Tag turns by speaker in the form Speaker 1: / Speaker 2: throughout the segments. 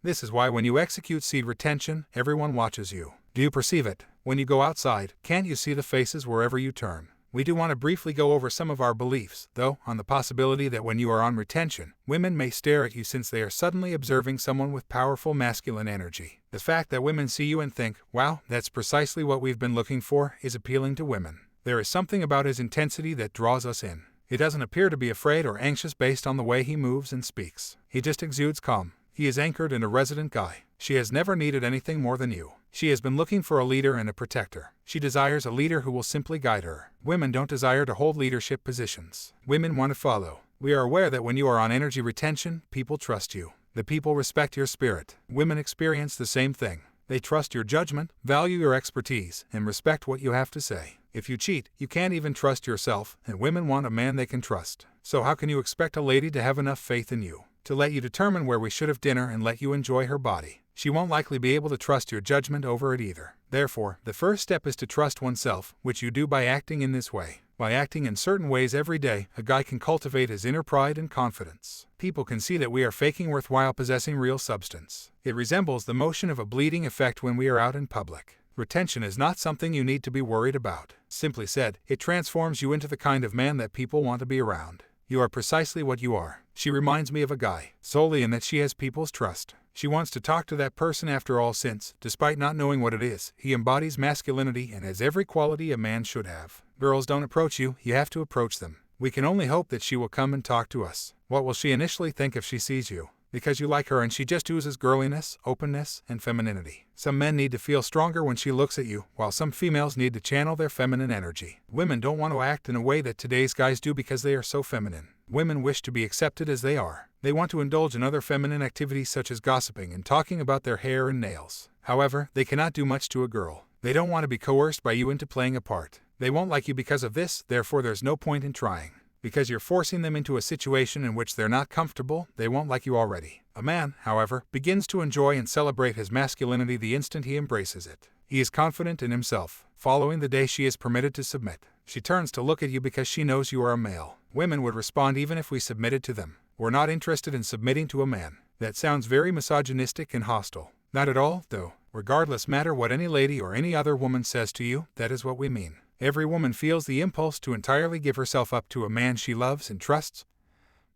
Speaker 1: This is why when you execute seed retention, everyone watches you. Do you perceive it? When you go outside, can't you see the faces wherever you turn? We do want to briefly go over some of our beliefs, though, on the possibility that when you are on retention, women may stare at you since they are suddenly observing someone with powerful masculine energy. The fact that women see you and think, wow, that's precisely what we've been looking for, is appealing to women. There is something about his intensity that draws us in. He doesn't appear to be afraid or anxious based on the way he moves and speaks. He just exudes calm. He is anchored and a resident guy. She has never needed anything more than you. She has been looking for a leader and a protector. She desires a leader who will simply guide her. Women don't desire to hold leadership positions. Women want to follow. We are aware that when you are on energy retention, people trust you. The people respect your spirit. Women experience the same thing. They trust your judgment, value your expertise, and respect what you have to say. If you cheat, you can't even trust yourself, and women want a man they can trust. So how can you expect a lady to have enough faith in you to let you determine where we should have dinner and let you enjoy her body? She won't likely be able to trust your judgment over it either. Therefore, the first step is to trust oneself, which you do by acting in this way. By acting in certain ways every day, a guy can cultivate his inner pride and confidence. People can see that we are faking worthwhile possessing real substance. It resembles the motion of a bleeding effect when we are out in public. Retention is not something you need to be worried about. Simply said, it transforms you into the kind of man that people want to be around. You are precisely what you are. She reminds me of a guy, solely in that she has people's trust. She wants to talk to that person after all since, despite not knowing what it is, he embodies masculinity and has every quality a man should have. Girls don't approach you, you have to approach them. We can only hope that she will come and talk to us. What will she initially think if she sees you? Because you like her and she just oozes girliness, openness, and femininity. Some men need to feel stronger when she looks at you, while some females need to channel their feminine energy. Women don't want to act in a way that today's guys do because they are so feminine. Women wish to be accepted as they are. They want to indulge in other feminine activities such as gossiping and talking about their hair and nails. However, they cannot do much to a girl. They don't want to be coerced by you into playing a part. They won't like you because of this, therefore there's no point in trying. Because you're forcing them into a situation in which they're not comfortable, they won't like you already. A man, however, begins to enjoy and celebrate his masculinity the instant he embraces it. He is confident in himself. Following the day she is permitted to submit, she turns to look at you because she knows you are a male. Women would respond even if we submitted to them. We're not interested in submitting to a man. That sounds very misogynistic and hostile. Not at all, though. Regardless matter what any lady or any other woman says to you, that is what we mean. Every woman feels the impulse to entirely give herself up to a man she loves and trusts,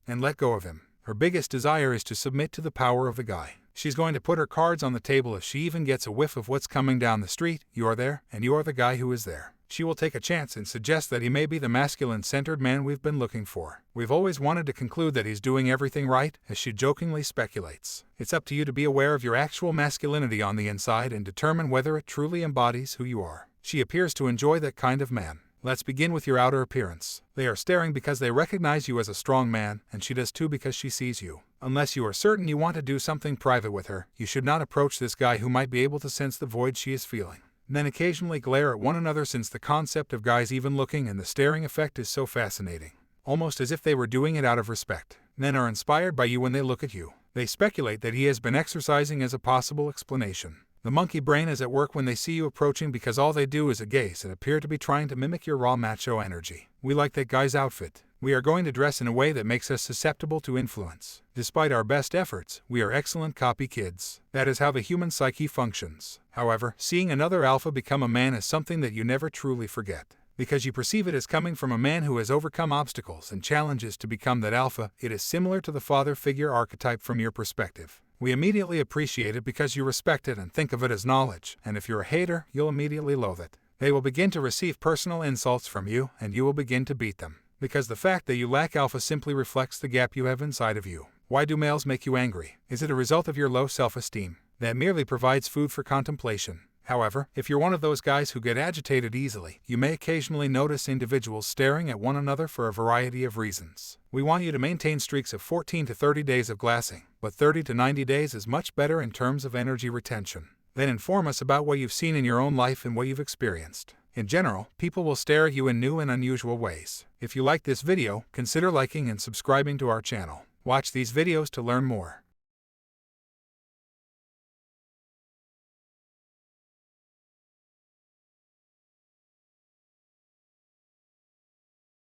Speaker 1: and let go of him. Her biggest desire is to submit to the power of the guy. She's going to put her cards on the table if she even gets a whiff of what's coming down the street. You are there, and you are the guy who is there. She will take a chance and suggest that he may be the masculine-centered man we've been looking for. We've always wanted to conclude that he's doing everything right, as she jokingly speculates. It's up to you to be aware of your actual masculinity on the inside and determine whether it truly embodies who you are. She appears to enjoy that kind of man. Let's begin with your outer appearance. They are staring because they recognize you as a strong man, and she does too because she sees you. Unless you are certain you want to do something private with her, you should not approach this guy who might be able to sense the void she is feeling. Then occasionally glare at one another since the concept of guys even looking and the staring effect is so fascinating. Almost as if they were doing it out of respect. Men are inspired by you when they look at you. They speculate that he has been exercising as a possible explanation. The monkey brain is at work when they see you approaching because all they do is gaze and appear to be trying to mimic your raw macho energy. We like that guy's outfit. We are going to dress in a way that makes us susceptible to influence. Despite our best efforts, we are excellent copy kids. That is how the human psyche functions. However, seeing another alpha become a man is something that you never truly forget. Because you perceive it as coming from a man who has overcome obstacles and challenges to become that alpha, it is similar to the father figure archetype from your perspective. We immediately appreciate it because you respect it and think of it as knowledge, and if you're a hater, you'll immediately loathe it. They will begin to receive personal insults from you, and you will begin to beat them. Because the fact that you lack alpha simply reflects the gap you have inside of you. Why do males make you angry? Is it a result of your low self-esteem? That merely provides food for contemplation. However, if you're one of those guys who get agitated easily, you may occasionally notice individuals staring at one another for a variety of reasons. We want you to maintain streaks of 14 to 30 days of glassing, but 30 to 90 days is much better in terms of energy retention. Then inform us about what you've seen in your own life and what you've experienced. In general, people will stare at you in new and unusual ways. If you like this video, consider liking and subscribing to our channel. Watch these videos to learn more.